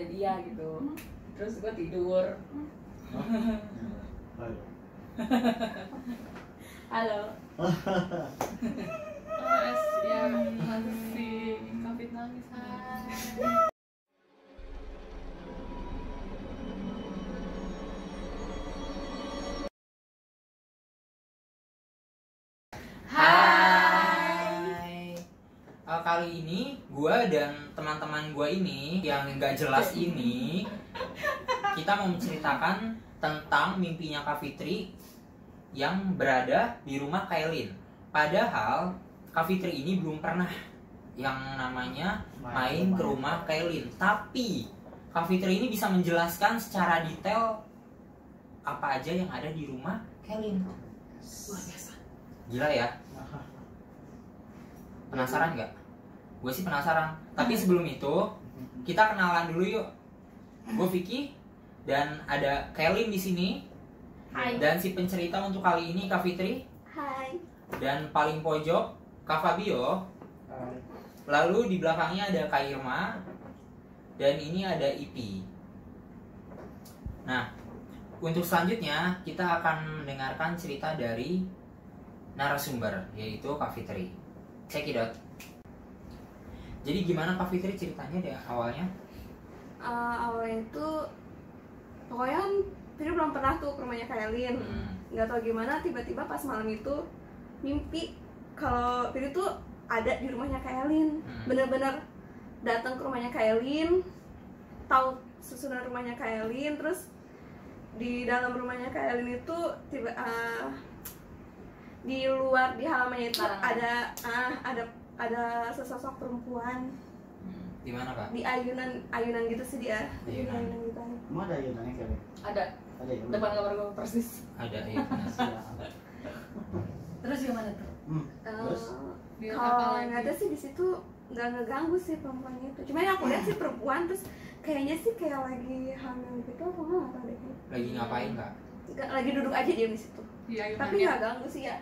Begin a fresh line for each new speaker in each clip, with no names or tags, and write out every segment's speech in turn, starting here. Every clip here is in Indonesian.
ada dia gitu. Terus gue tidur. Halo. Ya masih Covid nangis.
Hai. Kali ini gue dan teman-teman gue ini yang nggak jelas ini, kita mau menceritakan tentang mimpinya Kak Fitri yang berada di rumah Kailin. Padahal Kak Fitri ini belum pernah yang namanya main ke rumah Kailin. Tapi Kak Fitri ini bisa menjelaskan secara detail apa aja yang ada di rumah Kailin.
Luar biasa.
Gila ya. Penasaran nggak? Gue sih penasaran. Tapi sebelum itu kita kenalan dulu yuk. Gue Vicky dan ada Kailin di sini.
Hai.
Dan si pencerita untuk kali ini Kak Fitri.
Hai.
Dan paling pojok Kak Fabio.
Hai.
Lalu di belakangnya ada Kak Irma. Dan ini ada Ipi. Nah, untuk selanjutnya kita akan mendengarkan cerita dari narasumber, yaitu Kak Fitri. Check it out. Jadi gimana Kak Fitri ceritanya deh awalnya?
Awalnya itu pokoknya kan Fitri belum pernah tuh ke rumahnya Kailin. Nggak tahu gimana tiba-tiba pas malam itu mimpi kalau Fitri tuh ada di rumahnya Kailin. Bener-bener datang ke rumahnya Kailin, tahu susunan rumahnya Kailin, terus di dalam rumahnya Kailin itu di luar di halamannya itu ada sesosok perempuan.
Di mana Kak?
Di ayunan gitu sih dia. Di
Ayunan.
ayunan gitu.
Emang ada ayunannya kali?
Ada
Ada ya?
depan kamar gue persis.
Ada ya.
Terus gimana tuh?
Terus?
Biar
Kalau
apa lagi?
nggak ada sih di situ nggak ngeganggu sih perempuannya itu. Cuma yang aku lihat sih perempuan, terus kayaknya sih kayak lagi hamil gitu apa nggak tahu deh.
Lagi ngapain Kak?
Lagi duduk aja dia di situ.
Iya,
Tapi nggak ganggu sih ya.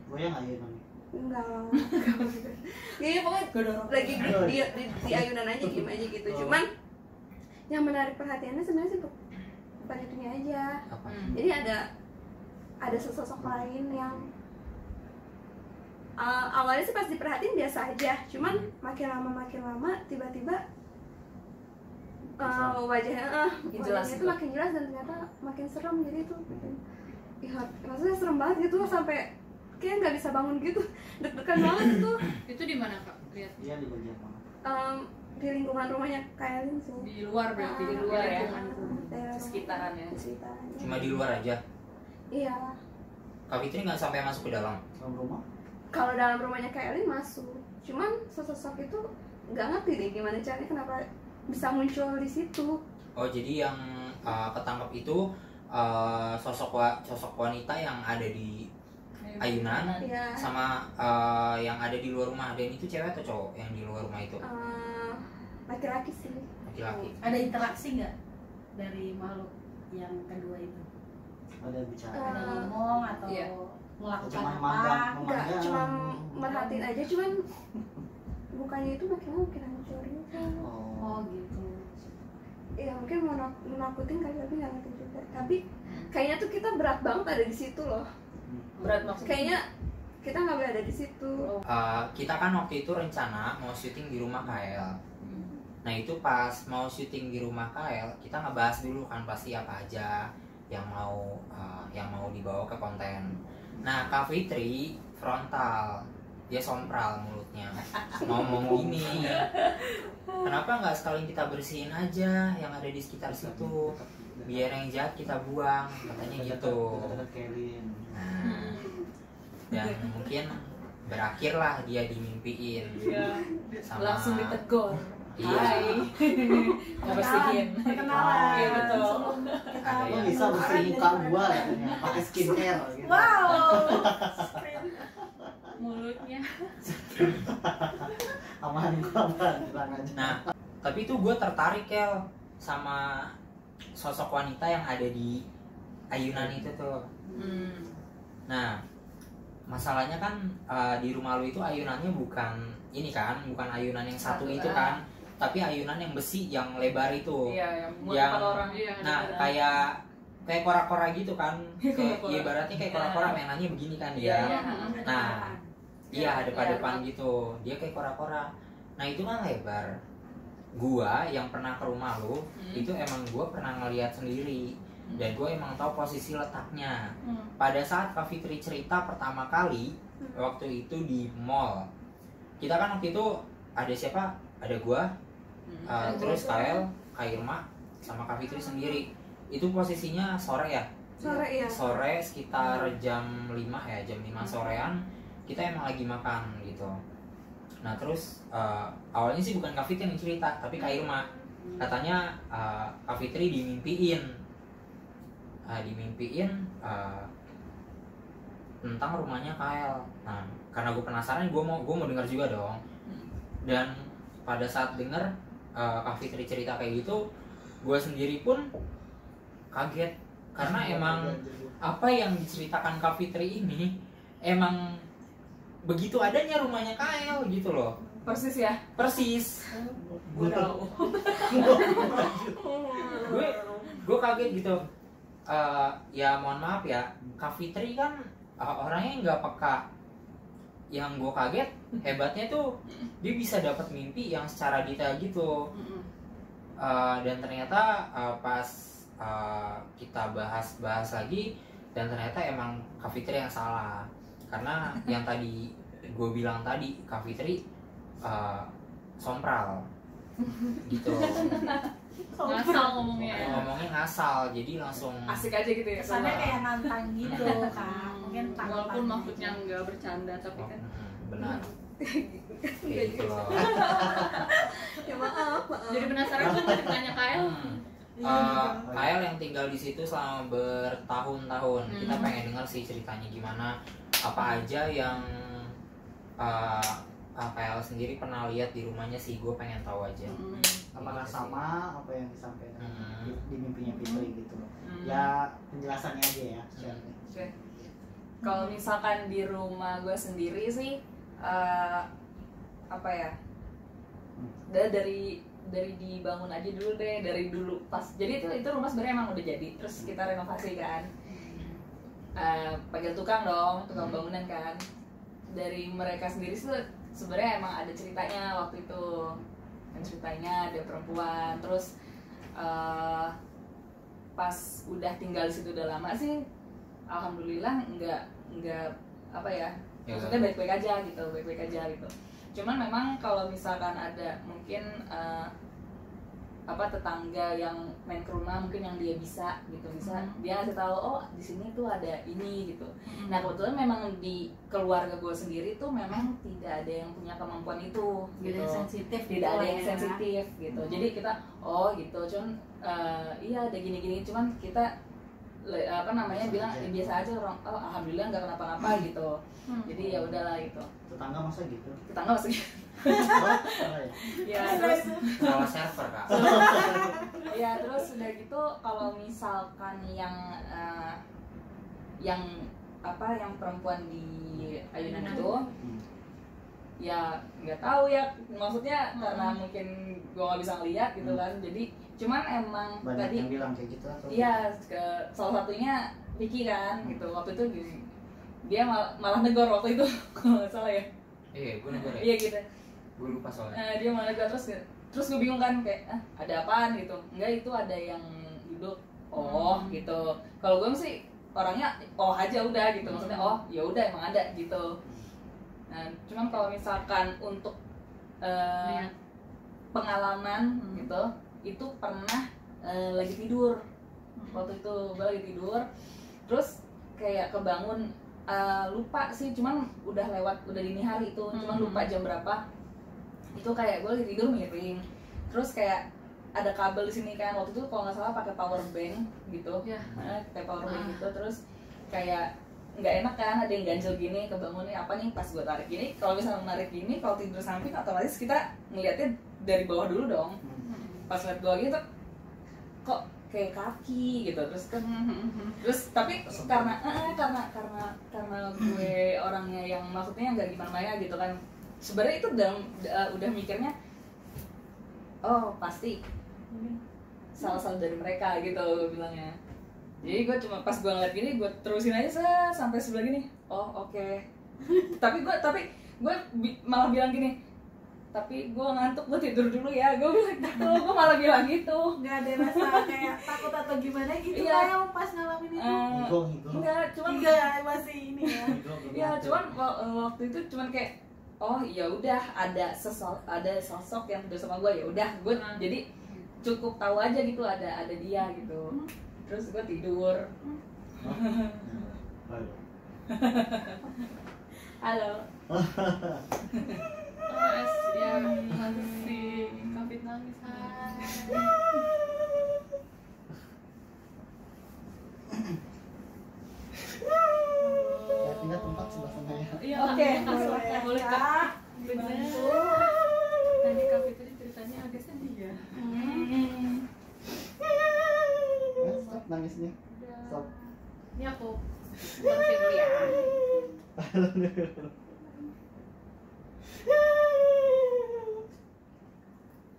Goyang ayunannya?
Enggak. Iya pokoknya lagi di ayunan aja diem aja gitu. Cuman yang menarik perhatiannya sebenarnya sih bukan itunya aja.
Apa?
Jadi ada sesosok lain yang awalnya sih pas diperhatiin biasa aja, cuman makin lama tiba-tiba wajahnya itu makin jelas dan ternyata makin serem. Jadi itu rasanya serem banget gitu sampai kayak nggak bisa bangun gitu, deg-degan banget itu.
Itu di mana Kak? Lihat.
Iya, di bagian mana?
Di lingkungan rumahnya Kailin sih.
Di luar berarti, di luar ya. Sekitaran ya.
Sekitaran.
Cuma di luar aja.
Iya.
Kak Fitri nggak sampai masuk ke dalam.
Dalam rumah?
Kalau dalam rumahnya Kailin masuk, cuman sosok itu nggak ngerti deh gimana caranya kenapa bisa muncul di situ.
Oh jadi yang ketangkep itu sosok wanita yang ada di ayunan
Iya.
sama yang ada di luar rumah. Dan itu cewek atau cowok yang di luar rumah itu?
Laki-laki sih.
Laki-laki.
Ada interaksi nggak dari makhluk yang kedua itu?
Ada bicara?
Ada ngomong atau
Iya.
melakukan
Cuma
apa?
memandang.
Enggak, cuma merhatiin aja, cuman mukanya itu makin hancur gitu.
Oh gitu.
Iya mungkin mau menakutin kali, tapi nggak ngerti juga. Tapi kayaknya tuh kita berat banget ada di situ loh.
Berat maksudnya.
Kayaknya kita nggak boleh ada di situ.
Kita kan waktu itu rencana mau syuting di rumah KL. Nah itu pas mau syuting di rumah KL, kita ngebahas dulu kan pasti apa aja yang mau dibawa ke konten. Nah Kak Fitri frontal, dia sompral mulutnya, ngomong gini, kenapa nggak sekalian kita bersihin aja yang ada di sekitar situ, biar yang jahat kita buang, katanya gitu. Nah, dan mungkin berakhirlah dia dimimpiin.
Iya.
Sama-
Langsung ditegur.
Iya.
Hai. Nggak bersihin.
Perkenalan.
Iya betul.
Ada
Lo
yang
bisa bersihin muka gua katanya, pakai skincare gitu.
Wow.
Mulutnya.
Aman gua bilang aja.
Nah, tapi itu gue tertarik ya sama sosok wanita yang ada di ayunan itu tuh. Nah, masalahnya kan di rumah lu itu ayunannya bukan ini kan, bukan ayunan yang satu itu kan, tapi ayunan yang besi yang lebar itu.
Iya, yang muat
Yang-
kalau orang.
Iya,
Nah,
ada.
kayak kora-kora gitu kan. Kayak
Kora-kora.
ibaratnya kayak kora-kora mainannya begini kan
Iya,
dia.
iya.
Nah, iya ada pada
Iya,
depan gitu. Dia kayak kora-kora. Nah, itu kan lebar. Gua yang pernah ke rumah lu, itu emang gua pernah ngeliat sendiri. Dan gua emang tahu posisi letaknya. Pada saat Kak Fitri cerita pertama kali, waktu itu di mall. Kita kan waktu itu ada siapa? Ada gua, terus Kael, Kak Irma, sama Kak Fitri sendiri. Itu posisinya sore ya?
Sore ya.
Sore sekitar jam 5 ya, jam 5 sorean kita emang lagi makan gitu. Nah terus awalnya sih bukan Kak Fitri yang cerita, tapi Kak Irma. Katanya Kak Fitri dimimpiin tentang rumahnya Kael. Nah karena gue penasaran, gue mau dengar juga dong. Dan pada saat denger Kak Fitri cerita kayak gitu, gue sendiri pun kaget karena emang apa yang diceritakan Kak Fitri ini emang begitu adanya rumahnya Kael gitu loh.
Persis ya.
Persis.
Gue
Gue kaget gitu. Ya mohon maaf ya, Kak Fitri kan orangnya nggak peka. Yang gue kaget hebatnya tuh dia bisa dapat mimpi yang secara detail gitu. Dan ternyata pas kita bahas lagi, dan ternyata emang Kak Fitri yang salah. Karena yang tadi gue bilang tadi, Kak Fitri sompral gitu.
Ngasal ngomongnya.
Ngomongnya ngasal, jadi langsung
Asik aja gitu ya.
Kesannya kayak nantang gitu kan, mungkin
Walaupun maksudnya nggak bercanda tapi kan
benar.
Enggak
Gitu
juga.
loh.
Ya maaf.
jadi penasaran tuh ceritanya Kael.
Kael yang tinggal di situ selama bertahun-tahun. Kita pengen dengar sih ceritanya gimana, apa aja yang Kael sendiri pernah lihat di rumahnya sih, gue pengen tahu aja.
Apakah
Gitu sih.
sama apa yang disampaikan di mimpinya Fitri gitu loh.
Hmm.
Ya penjelasannya aja ya secara
Oke. Kalau misalkan di rumah gue sendiri sih apa ya? Dari dibangun aja dulu deh, dari dulu pas. Jadi itu rumah sebenarnya emang udah jadi, terus kita renovasi kan. Panggil tukang dong, tukang bangunan kan. Dari mereka sendiri sih sebenarnya emang ada ceritanya waktu itu. Dan ceritanya ada perempuan, terus pas udah tinggal di situ udah lama sih, alhamdulillah nggak apa ya, maksudnya baik-baik aja gitu. Cuman memang kalau misalkan ada mungkin tetangga yang main ke rumah, mungkin yang dia bisa dia ngasih tahu, oh di sini tuh ada ini gitu. Nah kebetulan memang di keluarga gue sendiri tuh memang tidak ada yang punya kemampuan itu
Tidak
gitu.
yang sensitif gitu
Tidak ada
lah
yang
ya.
sensitif gitu. Jadi kita gitu, cuman iya ada gini-gini, cuman kita bilang biasa aja, orang alhamdulillah nggak kenapa-napa gitu. Jadi ya udahlah gitu.
tetangga masa gitu.
Tetangga masih
Oh, salah ya?
ya terus
Salah server Kak.
ya terus udah gitu, kalau misalkan yang perempuan di ayunan itu ya nggak tahu ya, maksudnya karena mungkin gua nggak bisa ngeliat gitu kan. Jadi cuman emang
Banyak
tadi
yang bilang kayak gitu atau?
iya, salah satunya Vicky kan gitu. Waktu itu dia malah negor waktu itu kalau nggak salah ya.
Iya, gue negor ya.
Iya gitu.
Gue lupa soalnya.
Dia malah negor, terus gue bingung kan, kayak ada apaan gitu. Enggak, itu ada yang duduk. Gitu. Kalau gue sih orangnya aja udah gitu. Maksudnya ya udah emang ada gitu. Nah, cuman kalau misalkan untuk pengalaman gitu, itu pernah lagi tidur. Waktu itu gue lagi tidur, terus kayak kebangun, lupa sih, cuman udah dini hari itu, cuman lupa jam berapa. Itu kayak gue lagi tidur miring, terus kayak ada kabel di sini kan. Waktu itu kalau nggak salah pakai power bank gitu, pakai power bank gitu. Terus kayak nggak enak kan, ada yang ganjel gini, kebangun nih apa nih, pas gue tarik gini. Kalau misalnya menarik gini, kalau tidur samping otomatis kita ngeliatnya dari bawah dulu dong. Pas liat gue gitu, kok kayak kaki gitu. Terus tapi karena gue orangnya yang maksudnya nggak gimana ya gitu kan. Sebenarnya itu udah mikirnya oh pasti salah dari mereka gitu gue bilangnya. Jadi gue cuma pas gue ngeliat gini gue terusin aja sampai sebelah gini. Oh oke. tapi gue malah bilang gini, tapi gue ngantuk, gue tidur dulu ya, gue bilang gitu. Gue malah bilang gitu.
Nggak ada rasa kayak takut atau gimana gitu
Iya.
kayak pas ngalamin itu.
Enggak, cuman
Masih ini ya.
ya cuman waktu itu cuman kayak oh ya udah ada sosok yang udah sama gue, ya udah gue jadi cukup tahu aja gitu ada dia gitu. Terus gue tidur. Halo.
yang masih Kavit nangis.
Ya, pindah tempat sebelah sana ya.
Iya,
Oke.
boleh Kak. Bener. Tadi Kavit tadi ceritanya agak sedih ya.
Stop nangisnya. Stop.
Ini aku bersih dulu ya.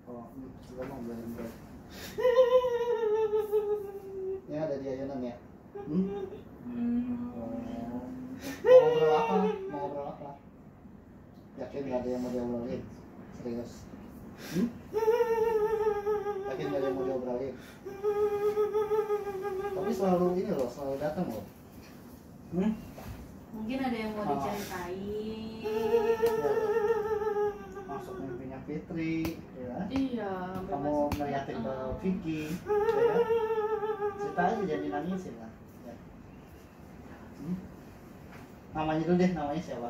Oh, coba mau belajar berat. Ya ada di ayunan ya. Oh. Mau ngobrol apa? Mau ngobrol apa? Yakin nggak ada yang mau diobrolin? Serius? Yakin nggak ada yang mau diobrolin? Tapi selalu ini loh, selalu datang loh.
Mungkin ada yang mau diceritain.
Ya. Masuk mimpinya Fitri, ya.
Iya,
Kamu ngeliatin ke Vicky, ya kan? Cerita aja jadi nangisin lah. Ya. Namanya dulu deh, namanya siapa?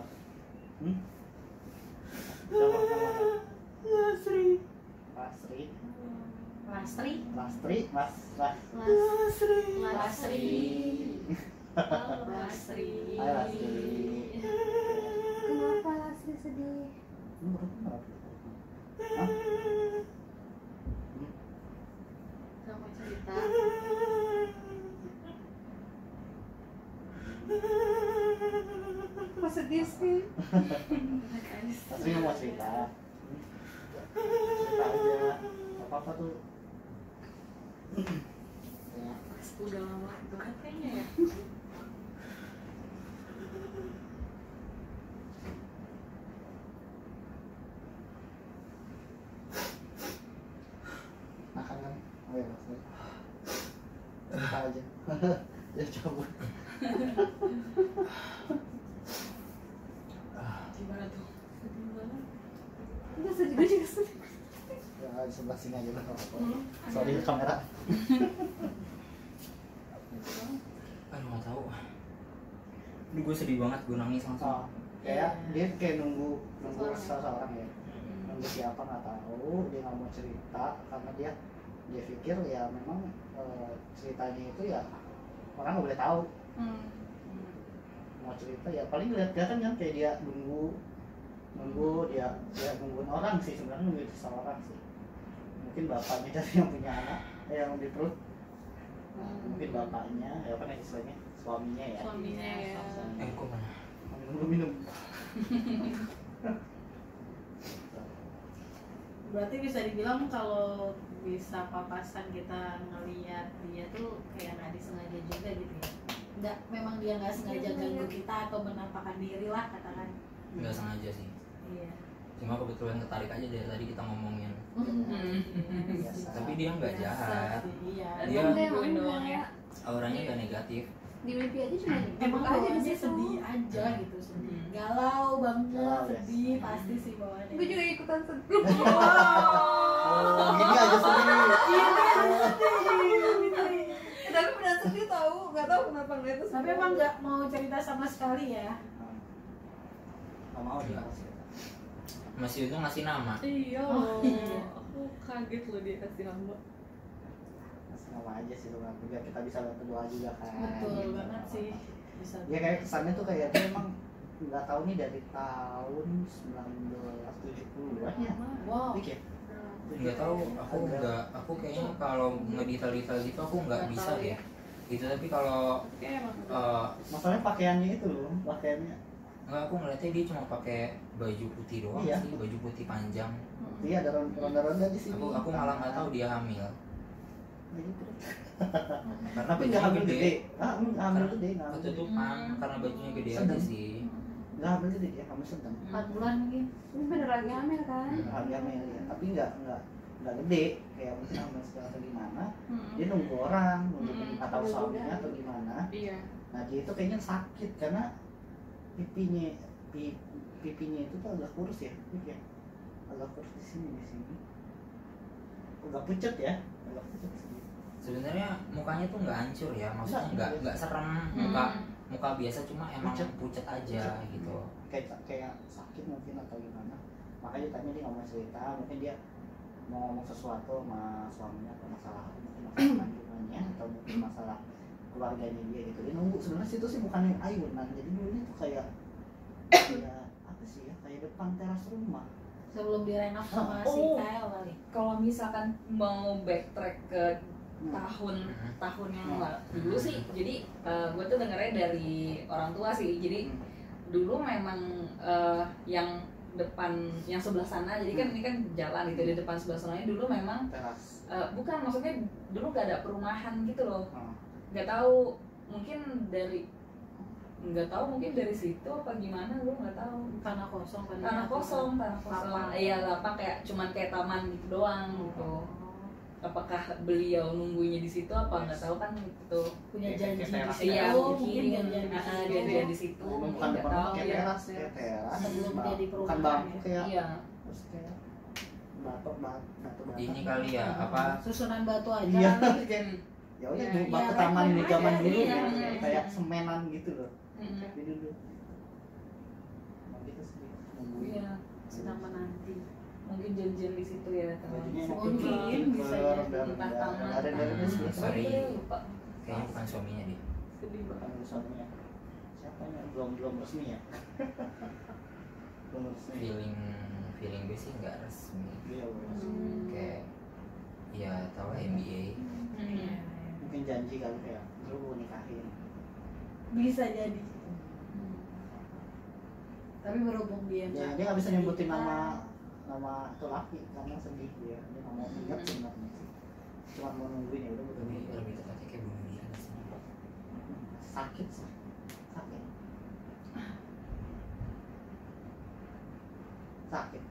Siapa namanya? Lasri. Lasri.
Lastri.
Lasri.
Lastri.
Hai Lasri.
Kenapa Lasri sedih?
Hah?
sama cerita.
Kok sedih sih?
Lasri mau cerita. Cerita aja. Apa tuh? Ya.
Udah lama banget kayaknya ya.
Makan kan? Oh ya Lasri. Cerita aja. Ya coba.
Gimana tuh? Sedih banget.
Enggak sedih, gue juga sedih.
Ya di sebelah sini aja lah. Sorry kamera.
Aduh nggak tahu. Aduh gue sedih banget, gue nangis langsung.
Oh, kayak dia kayak nunggu seseorang ya. Nunggu siapa nggak tahu, dia nggak mau cerita karena dia pikir ya memang ceritanya itu ya orang nggak boleh tahu. Mau cerita ya paling kelihatan kan kayak dia nunggu dia nungguin orang sih, sebenarnya nungguin seseorang sih. Mungkin bapaknya dari yang punya anak yang di perut. Mungkin bapaknya ya apa nih istilahnya, suaminya ya.
Suaminya ya.
Kok mana?
Minum.
Berarti bisa dibilang kalau bisa papasan kita ngeliat dia tuh kayak nggak disengaja juga gitu ya. Nggak, memang dia nggak sengaja ganggu kita atau menampakkan diri lah katakan.
Nggak sengaja sih.
Iya.
Cuma kebetulan ketarik aja dari tadi kita ngomongin.
Biasa.
Tapi dia nggak jahat.
Iya.
Dia
Nungguin doang ya.
auranya nggak negatif.
Di mimpi aja cuma
Emang
aja di
bawaannya
situ.
sedih aja gitu, sedih. Galau banget,
Galau, ya.
sedih pasti sih bawaannya.
Gue juga ikutan sedih.
Oh, gini aja sedih.
Tapi benar sedih tahu, nggak tahu kenapa nggak itu.
Tapi emang nggak mau cerita sama sekali ya.
Nggak mau dia.
Masih itu ngasih nama.
Iya.
Oh, iya.
Aku kaget loh dia kasih nama.
Masih nama aja sih sebenarnya, biar kita bisa berdoa juga kan.
Betul banget sih. Bisa.
Ya kayak kesannya tuh kayak dia emang nggak tahu nih dari tahun 1970-an ya.
Wow.
Dik ya?
Nggak tahu, aku kayaknya kalau ngedetail-detail gitu aku nggak
Nggak
bisa
tahu
deh.
ya.
Gitu tapi kalau
Kayak emang
Masalahnya pakaiannya itu loh, pakaiannya.
nggak, aku ngeliatnya dia cuma pakai baju putih doang
Iya.
sih, baju putih panjang.
Iya ada ronda-ronda di sini.
Aku malah nggak tahu dia hamil. Karena
Tapi nggak
bajunya
hamil
gede.
gede. Nggak hamil gede. Nggak hamil gede.
Ketutupan karena bajunya gede aja
Sedang.
sih.
Nggak hamil gede ya, hamil sedang.
4 bulan mungkin.
Ini bener lagi hamil kan?
Hamil ya. Tapi nggak gede. Kayak mungkin hamil sedang atau gimana.
Hmm.
Dia nunggu orang, nunggu
Hmm.
atau suaminya atau gimana.
Iya.
Nah dia itu kayaknya sakit karena pipinya itu tuh agak kurus ya, pipi ya. Agak kurus di sini. Agak pucat ya, agak pucat sih.
Sebenarnya mukanya tuh nggak hancur ya, maksudnya
Nggak,
nggak serem, muka biasa, cuma emang pucat aja gitu.
Kayak sakit mungkin atau gimana. Makanya tanya dia nggak mau cerita, mungkin dia mau ngomong sesuatu sama suaminya atau masalah mungkin masalah kandungannya atau mungkin masalah keluarganya dia gitu. Dia nunggu sebenarnya situ sih bukan yang ayunan, jadi dulunya tuh kayak apa sih ya, kayak depan teras rumah.
Sebelum direnov sama si
Oh.
Kyle kali.
Kalau misalkan mau backtrack ke tahun yang dulu sih, jadi gue tuh dengernya dari orang tua sih. Jadi dulu memang yang depan yang sebelah sana, jadi kan ini kan jalan gitu, di depan sebelah sananya dulu memang
Teras.
bukan, maksudnya dulu gak ada perumahan gitu loh. Nggak tahu mungkin dari situ apa gimana, gue nggak tahu.
Tanah kosong kan.
Tanah kosong. Iya, lapak cuman kayak taman gitu doang gitu. Apakah beliau nunggunya di situ apa nggak tahu kan gitu.
Punya
Kayak
janji di
teras.
situ.
Iya,
Mungkin
janjian di situ.
Bukan
Nggak
depan
tahu
kayak
ya.
teras, kayak teras.
Sebelum
Bukan
jadi
bukan
perumahan
bangku
ya.
kayak
Iya.
terus kayak batu
Ini kali ya apa?
Susunan batu aja.
Iya.
kali.
Ya udah
Iya,
di
iya,
batu taman di
iya,
zaman
iya,
dulu
iya,
ya,
iya,
kayak
iya.
semenan gitu loh.
Mm-mm.
Tapi dulu. Nah, gitu sih nungguin.
Iya,
Sedang menanti.
mungkin janjian di situ ya teman.
Bajunya
Mungkin bisa ya.
Entah taman.
Ada
Sorry.
Lupa.
Kayaknya bukan suaminya deh.
Sedih banget.
bukan suaminya. Siapa ya? Belum resmi ya. Belum resmi.
Feeling gue sih nggak resmi.
Iya, belum resmi.
Kayak ya tau lah MBA.
Mm-mm.
Mungkin janji kali kayak lu mau nikahin.
Bisa jadi. Tapi berhubung dia
Ya, dia nggak bisa nyebutin nama itu laki karena sedih dia nggak mau ingat sebenarnya sih, cuma mau nungguin ya udah betul
Lebih tepatnya kayak bunuh diri sih.
sakit sih sakit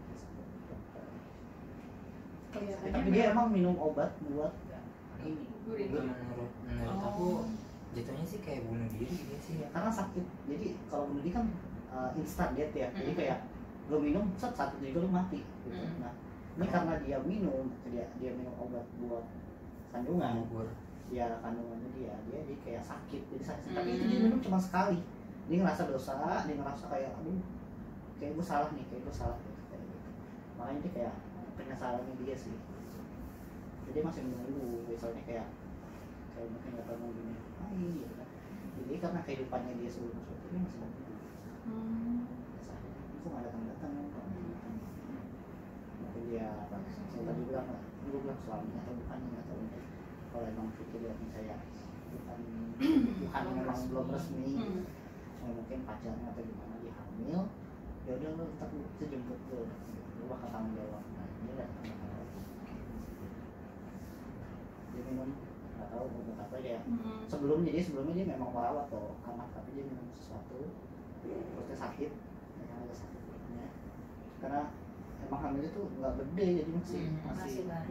kelihatannya
tapi dia emang minum obat buat ini
Menurut aku jatuhnya sih kayak bunuh diri dia sih.
ya, karena sakit. Jadi kalau bunuh diri kan instan death ya, jadi kayak lo minum satu juga lo mati gitu. Nah ini karena dia minum obat buat kandungan, ya kandungannya dia jadi kayak sakit, jadi sakit. Tapi itu dia minum cuma sekali, dia ngerasa dosa, dia ngerasa kayak aduh kayak gue salah nih, kayak gitu. Makanya dia kayak penyesalannya dia sih, jadi masih menunggu misalnya kayak mungkin nggak tahu gini gitu kan. Jadi karena kehidupannya dia sebelum masuk ini masih menunggu. Kok nggak datang mungkin dia saya tadi bilang suaminya atau bukan, nggak tahu. Kalau emang pikir dia saya bukan memang belum resmi, cuma mungkin pacarnya atau gimana, dia hamil, ya udah lo tetap jemput lo bakal tanggung jawab. Nah dia datang dia minum nggak tahu obat apa ya. Sebelumnya dia memang merawat tuh anak, tapi dia minum sesuatu terus dia sakit, agak sakit perutnya karena emang hamil itu nggak gede, jadi masih sekitar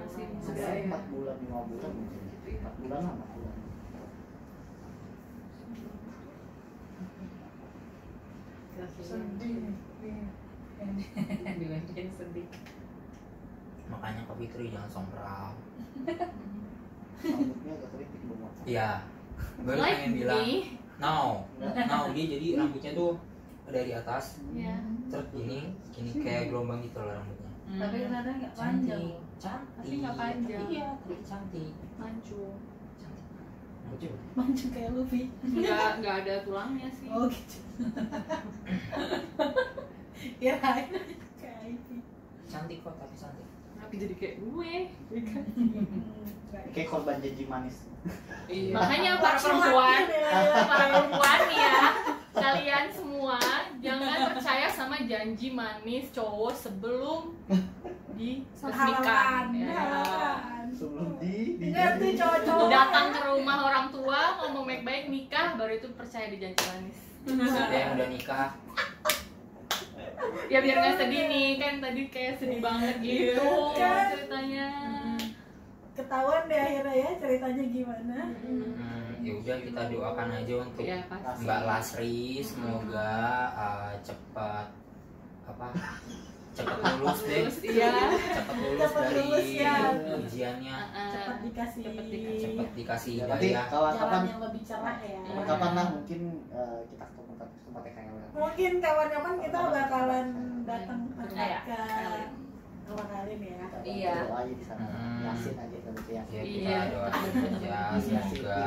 4 bulan 5 bulan mungkin 4 bulan lah 4 bulan.
Sedih.
Dibikin sedih.
Makanya Kak Fitri jangan sombral.
Rambutnya agak keriting banget.
Iya. Baru
Like
pengen bilang.
me.
Now dia jadi rambutnya tuh dari atas
Ya.
terus gini kayak gelombang gitu loh rambutnya.
tapi ternyata nggak panjang.
Cantik.
Tapi nggak panjang.
Iya, tapi cantik.
Mancung.
Lucu.
Mancung kayak Luffy.
Nggak ada tulangnya sih.
Oh gitu. Ya kayak Ivy.
Cantik kok, tapi cantik.
Tapi jadi kayak gue.
Kayak korban janji manis.
Iya. Makanya para perempuan nih ya, kalian semua jangan percaya sama janji manis cowok sebelum di
Halalkan.
ya.
Halalkan.
sebelum
Enggak tuh cowok-cowok.
Datang ke rumah orang tua, ngomong baik-baik, nikah, baru itu percaya di janji manis.
Ada yang udah nikah.
Ya biar nggak sedih nih, kan tadi kayak sedih banget gitu
Kan.
ceritanya.
Ketahuan deh akhirnya ya ceritanya gimana.
Ya udah kita doakan aja untuk
Ya pasti.
Mbak Lasri, semoga cepat lulus deh.
Iya.
Cepat lulus
Cepat
dari
lulus, ya.
ujiannya.
Cepat dikasih.
Cepat dikasih
ya nanti
hidayah.
kawan-kawan
Jalan yang lebih cerah ya.
kapan lah mungkin kita ke tempatnya kayak
Mungkin kawan-kawan kita bakalan datang ke
Iya.
ngakalin ya.
Iya.
doa aja di sana yasin aja kalau ya
Ya
Iya.
kita doakan aja semoga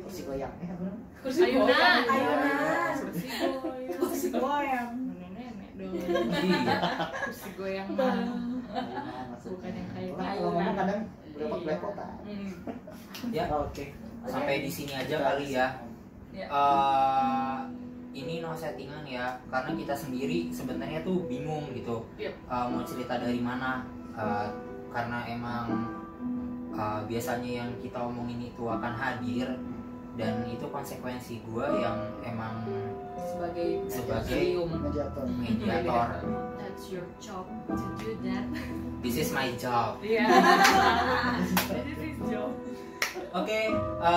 kursi goyang bener
Kursi
Ayunan.
Ayunan.
Kursi goyang.
Kursi goyang.
Nenek-nenek dong.
iya.
Kursi goyang mah.
maksudnya
Bukan yang kayak
orang kalau ngomong kadang berapa belepotan
Ya,
oke
sampai di sini aja kali ya.
Ya.
Ini no settingan ya, karena kita sendiri sebenarnya tuh bingung gitu.
Yep.
Mau cerita dari mana, karena emang biasanya yang kita omongin itu akan hadir, dan itu konsekuensi gue yang emang
sebagai
Sebagai mediator.
That's your job to do that.
This is my job.
Iya. This is job.
Oke,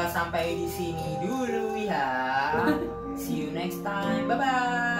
sampai di sini dulu ya. See you next time. Bye bye.